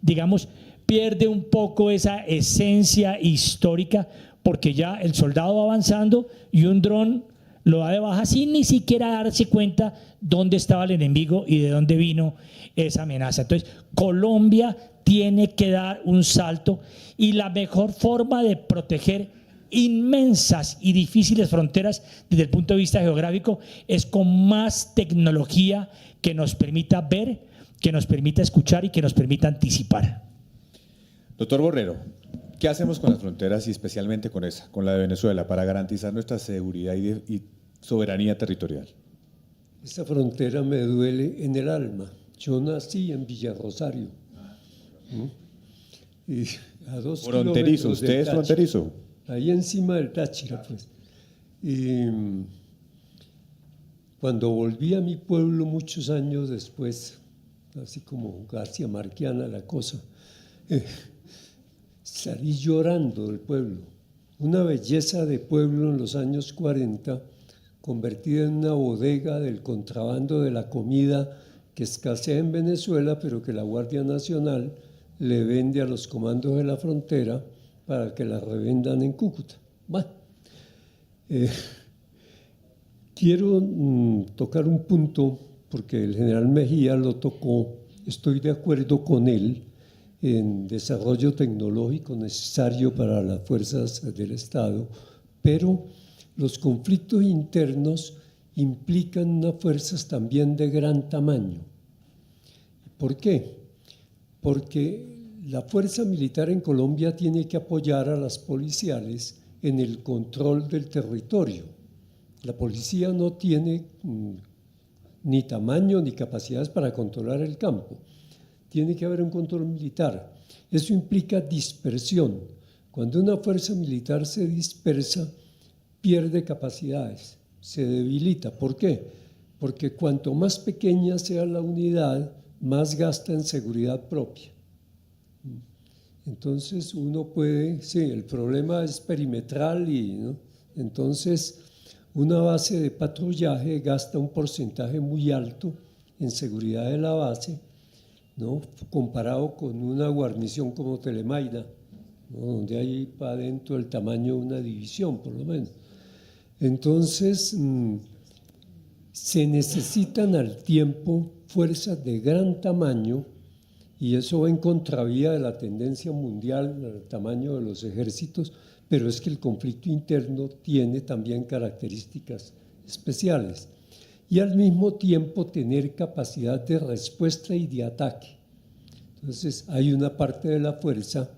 digamos, pierde un poco esa esencia histórica, porque ya el soldado va avanzando y un dron lo da de baja sin ni siquiera darse cuenta dónde estaba el enemigo y de dónde vino esa amenaza. Entonces, Colombia tiene que dar un salto, y la mejor forma de proteger inmensas y difíciles fronteras desde el punto de vista geográfico es con más tecnología que nos permita ver, que nos permita escuchar y que nos permita anticipar. Doctor Borrero, ¿qué hacemos con las fronteras y especialmente con esa, con la de Venezuela, para garantizar nuestra seguridad y soberanía territorial? Esa frontera me duele en el alma. Yo nací en Villarrosario. Y a 2 Fronterizo, kilómetros del ¿usted es Táchira. fronterizo? Ahí encima del Táchira, pues. Y cuando volví a mi pueblo muchos años después, así como García Marquiana la cosa, salí llorando del pueblo. Una belleza de pueblo en los años 40, convertida en una bodega del contrabando de la comida que escasea en Venezuela, pero que la Guardia Nacional le vende a los comandos de la frontera para que la revendan en Cúcuta. Bueno, quiero tocar un punto, porque el general Mejía lo tocó, estoy de acuerdo con él en desarrollo tecnológico necesario para las fuerzas del Estado, pero los conflictos internos implican unas fuerzas también de gran tamaño. ¿Por qué? Porque la fuerza militar en Colombia tiene que apoyar a las policiales en el control del territorio. La policía no tiene ni tamaño ni capacidades para controlar el campo. Tiene que haber un control militar. Eso implica dispersión. Cuando una fuerza militar se dispersa, pierde capacidades, se debilita. ¿Por qué? Porque cuanto más pequeña sea la unidad, más gasta en seguridad propia. Entonces uno puede, sí, el problema es perimetral ¿no? Entonces una base de patrullaje gasta un porcentaje muy alto en seguridad de la base, ¿no? Comparado con una guarnición como Telemaida, ¿no? Donde hay para adentro el tamaño de una división, por lo menos. Entonces, se necesitan al tiempo fuerzas de gran tamaño, y eso va en contravía de la tendencia mundial al tamaño de los ejércitos, pero es que el conflicto interno tiene también características especiales. Y al mismo tiempo tener capacidad de respuesta y de ataque. Entonces hay una parte de la fuerza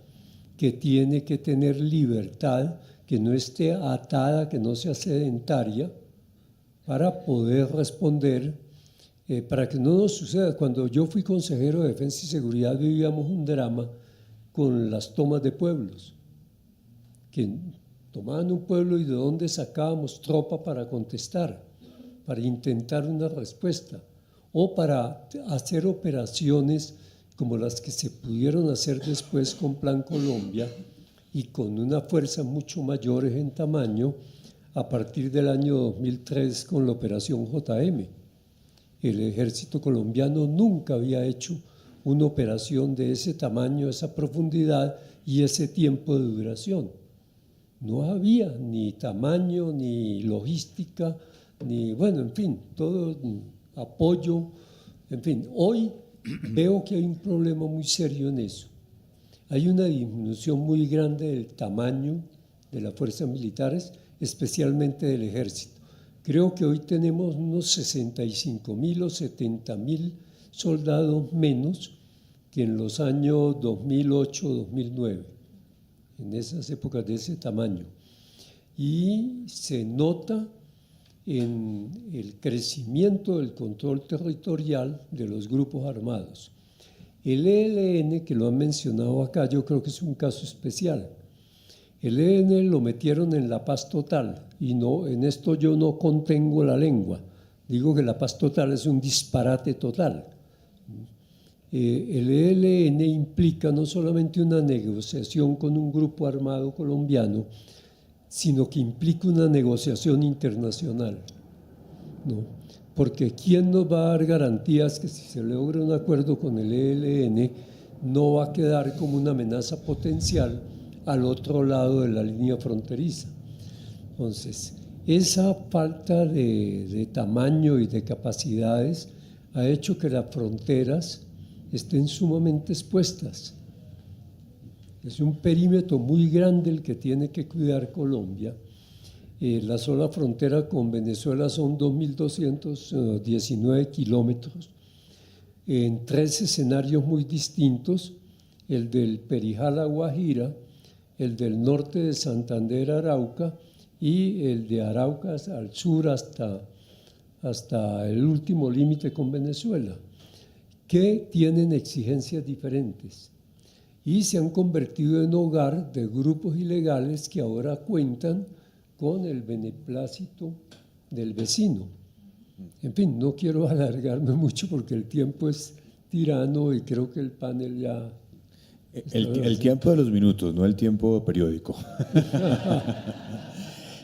que tiene que tener libertad, que no esté atada, que no sea sedentaria, para poder responder, para que no nos suceda. Cuando yo fui consejero de Defensa y Seguridad vivíamos un drama con las tomas de pueblos, que tomaban un pueblo y de dónde sacábamos tropa para contestar, para intentar una respuesta, o para hacer operaciones como las que se pudieron hacer después con Plan Colombia y con una fuerza mucho mayor en tamaño a partir del año 2003 con la Operación JM. El ejército colombiano nunca había hecho una operación de ese tamaño, esa profundidad y ese tiempo de duración. No había ni tamaño, ni logística, ni, bueno, en fin, todo apoyo, en fin. Hoy veo que hay un problema muy serio en eso. Hay una disminución muy grande del tamaño de las fuerzas militares, especialmente del ejército. Creo que hoy tenemos unos 65.000 o 70.000 soldados menos que en los años 2008-2009, en esas épocas de ese tamaño. Y se nota en el crecimiento del control territorial de los grupos armados. El ELN, que lo han mencionado acá, yo creo que es un caso especial. El ELN lo metieron en la paz total, y no, en esto yo no contengo la lengua. Digo que la paz total es un disparate total. El ELN implica no solamente una negociación con un grupo armado colombiano, sino que implica una negociación internacional, ¿no? Porque ¿quién nos va a dar garantías que si se logra un acuerdo con el ELN no va a quedar como una amenaza potencial al otro lado de la línea fronteriza? Entonces, esa falta de tamaño y de capacidades ha hecho que las fronteras estén sumamente expuestas. Es un perímetro muy grande el que tiene que cuidar Colombia. La sola frontera con Venezuela son 2.219 kilómetros en 3 escenarios muy distintos: el del Perijal a Guajira, el del norte de Santander a Arauca y el de Arauca al sur hasta el último límite con Venezuela, que tienen exigencias diferentes y se han convertido en hogar de grupos ilegales que ahora cuentan con el beneplácito del vecino. En fin, no quiero alargarme mucho porque el tiempo es tirano y creo que el panel ya… El tiempo de los minutos, no el tiempo periódico.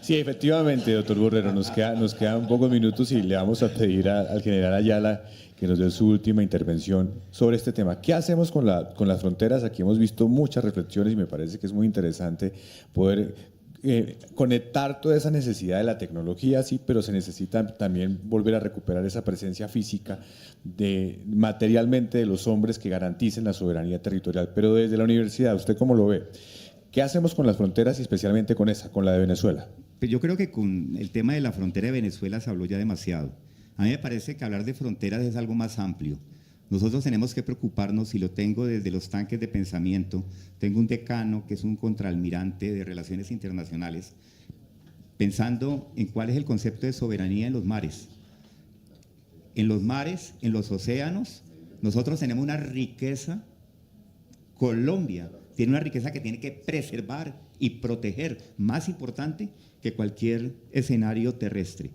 Sí, efectivamente, doctor Borrero, nos quedan pocos minutos y le vamos a pedir al general Ayala que nos dé su última intervención sobre este tema. ¿Qué hacemos con las fronteras? Aquí hemos visto muchas reflexiones y me parece que es muy interesante poder conectar toda esa necesidad de la tecnología, sí, pero se necesita también volver a recuperar esa presencia física materialmente de los hombres que garanticen la soberanía territorial. Pero desde la universidad, ¿usted cómo lo ve? ¿Qué hacemos con las fronteras y especialmente con la de Venezuela? Pues yo creo que con el tema de la frontera de Venezuela se habló ya demasiado. A mí me parece que hablar de fronteras es algo más amplio. Nosotros tenemos que preocuparnos, y lo tengo desde los tanques de pensamiento. Tengo un decano que es un contraalmirante de Relaciones Internacionales, pensando en cuál es el concepto de soberanía en los mares. En los mares, en los océanos, nosotros tenemos una riqueza. Colombia tiene una riqueza que tiene que preservar y proteger, más importante que cualquier escenario terrestre.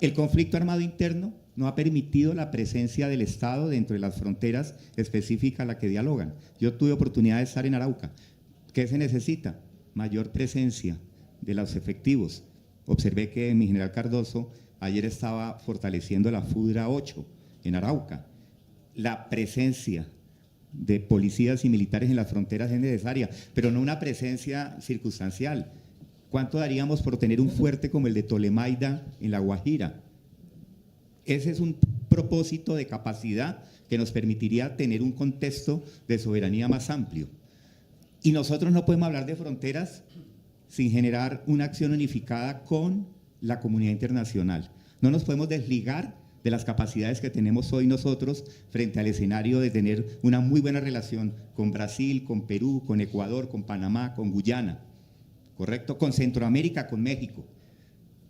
El conflicto armado interno no ha permitido la presencia del Estado dentro de las fronteras específicas a las que dialogan. Yo tuve oportunidad de estar en Arauca. ¿Qué se necesita? Mayor presencia de los efectivos. Observé que mi general Cardoso ayer estaba fortaleciendo la FUDRA 8 en Arauca. La presencia de policías y militares en las fronteras es necesaria, pero no una presencia circunstancial. ¿Cuánto daríamos por tener un fuerte como el de Tolemaida en La Guajira? Ese es un propósito de capacidad que nos permitiría tener un contexto de soberanía más amplio. Y nosotros no podemos hablar de fronteras sin generar una acción unificada con la comunidad internacional. No nos podemos desligar de las capacidades que tenemos hoy nosotros frente al escenario de tener una muy buena relación con Brasil, con Perú, con Ecuador, con Panamá, con Guyana, ¿correcto? Con Centroamérica, con México.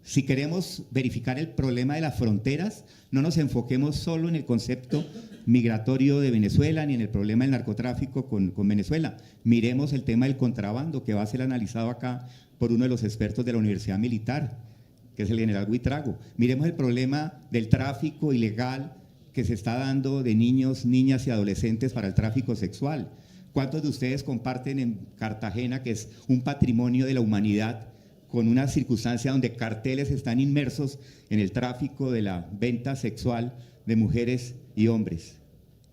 Si queremos verificar el problema de las fronteras, no nos enfoquemos solo en el concepto migratorio de Venezuela ni en el problema del narcotráfico con Venezuela. Miremos el tema del contrabando, que va a ser analizado acá por uno de los expertos de la Universidad Militar, que es el general Buitrago. Miremos el problema del tráfico ilegal que se está dando de niños, niñas y adolescentes para el tráfico sexual. ¿Cuántos de ustedes comparten en Cartagena, que es un patrimonio de la humanidad, con una circunstancia donde carteles están inmersos en el tráfico de la venta sexual de mujeres y hombres?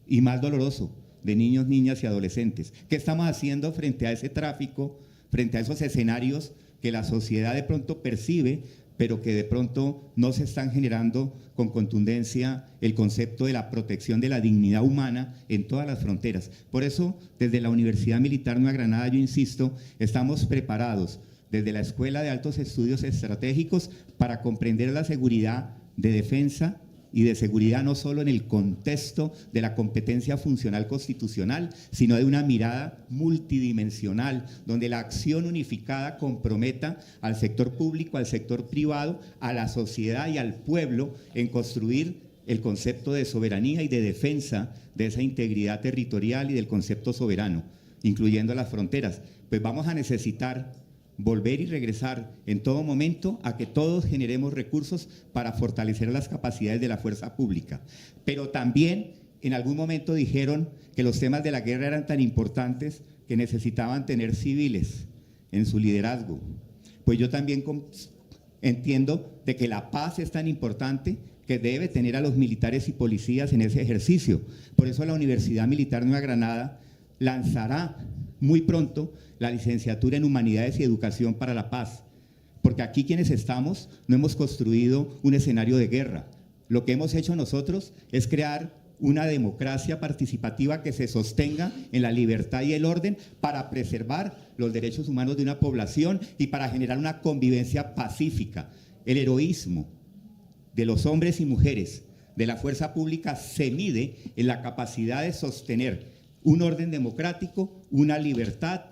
Y más doloroso, de niños, niñas y adolescentes. ¿Qué estamos haciendo frente a ese tráfico, frente a esos escenarios que la sociedad de pronto percibe, pero que de pronto no se están generando con contundencia el concepto de la protección de la dignidad humana en todas las fronteras? Por eso, desde la Universidad Militar Nueva Granada, yo insisto, estamos preparados desde la Escuela de Altos Estudios Estratégicos para comprender la seguridad de defensa y de seguridad no solo en el contexto de la competencia funcional constitucional, sino de una mirada multidimensional, donde la acción unificada comprometa al sector público, al sector privado, a la sociedad y al pueblo en construir el concepto de soberanía y de defensa de esa integridad territorial y del concepto soberano, incluyendo las fronteras. Pues vamos a necesitar volver y regresar en todo momento a que todos generemos recursos para fortalecer las capacidades de la fuerza pública. Pero también en algún momento dijeron que los temas de la guerra eran tan importantes que necesitaban tener civiles en su liderazgo. Pues yo también entiendo de que la paz es tan importante que debe tener a los militares y policías en ese ejercicio. Por eso la Universidad Militar Nueva Granada lanzará muy pronto la licenciatura en Humanidades y Educación para la Paz, porque aquí quienes estamos no hemos construido un escenario de guerra. Lo que hemos hecho nosotros es crear una democracia participativa que se sostenga en la libertad y el orden para preservar los derechos humanos de una población y para generar una convivencia pacífica. El heroísmo de los hombres y mujeres de la fuerza pública se mide en la capacidad de sostener un orden democrático, una libertad,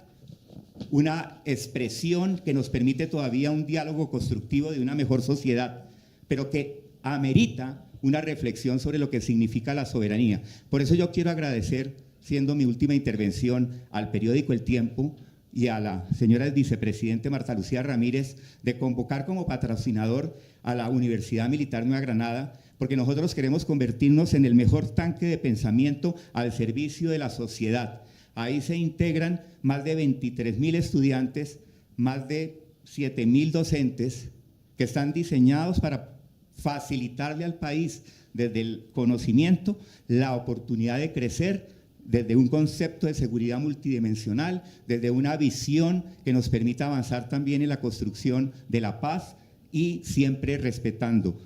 una expresión que nos permite todavía un diálogo constructivo de una mejor sociedad, pero que amerita una reflexión sobre lo que significa la soberanía. Por eso yo quiero agradecer, siendo mi última intervención, al periódico El Tiempo y a la señora vicepresidente Marta Lucía Ramírez de convocar como patrocinador a la Universidad Militar Nueva Granada, porque nosotros queremos convertirnos en el mejor tanque de pensamiento al servicio de la sociedad. Ahí se integran más de 23.000 estudiantes, más de 7.000 docentes que están diseñados para facilitarle al país desde el conocimiento la oportunidad de crecer desde un concepto de seguridad multidimensional, desde una visión que nos permita avanzar también en la construcción de la paz y siempre respetando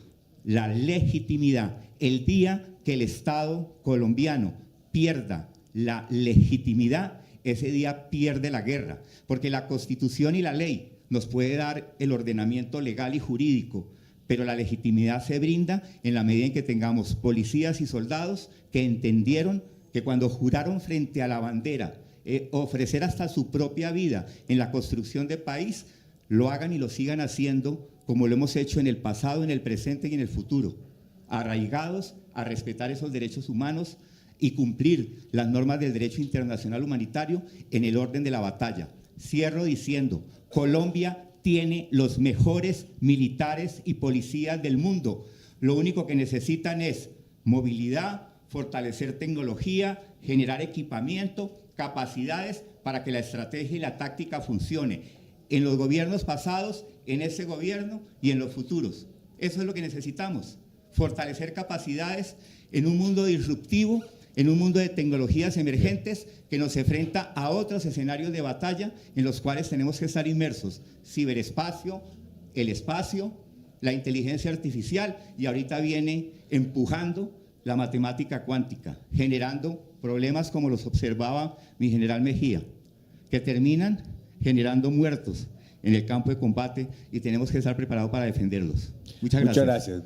la legitimidad. El día que el Estado colombiano pierda la legitimidad, ese día pierde la guerra, porque la Constitución y la ley nos puede dar el ordenamiento legal y jurídico, pero la legitimidad se brinda en la medida en que tengamos policías y soldados que entendieron que cuando juraron frente a la bandera ofrecer hasta su propia vida en la construcción del país, lo hagan y lo sigan haciendo como lo hemos hecho en el pasado, en el presente y en el futuro, arraigados a respetar esos derechos humanos y cumplir las normas del derecho internacional humanitario en el orden de la batalla. Cierro diciendo, Colombia tiene los mejores militares y policías del mundo. Lo único que necesitan es movilidad, fortalecer tecnología, generar equipamiento, capacidades para que la estrategia y la táctica funcione. En los gobiernos pasados, en ese gobierno y en los futuros. Eso es lo que necesitamos, fortalecer capacidades en un mundo disruptivo, en un mundo de tecnologías emergentes que nos enfrenta a otros escenarios de batalla en los cuales tenemos que estar inmersos. Ciberespacio, el espacio, la inteligencia artificial y ahorita viene empujando la matemática cuántica, generando problemas como los observaba mi general Mejía, que terminan generando muertos en el campo de combate y tenemos que estar preparados para defenderlos. Muchas gracias. Muchas gracias.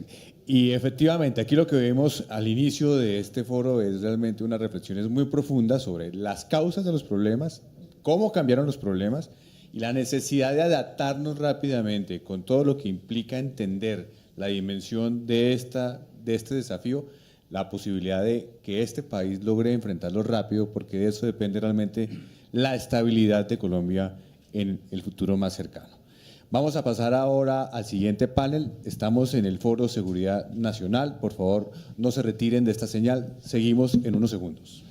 Y efectivamente, aquí lo que vemos al inicio de este foro es realmente unas reflexiones muy profundas sobre las causas de los problemas, cómo cambiaron los problemas y la necesidad de adaptarnos rápidamente con todo lo que implica entender la dimensión de este desafío, la posibilidad de que este país logre enfrentarlo rápido, porque de eso depende realmente la estabilidad de Colombia en el futuro más cercano. Vamos a pasar ahora al siguiente panel. Estamos en el Foro Seguridad Nacional. Por favor, no se retiren de esta señal. Seguimos en unos segundos.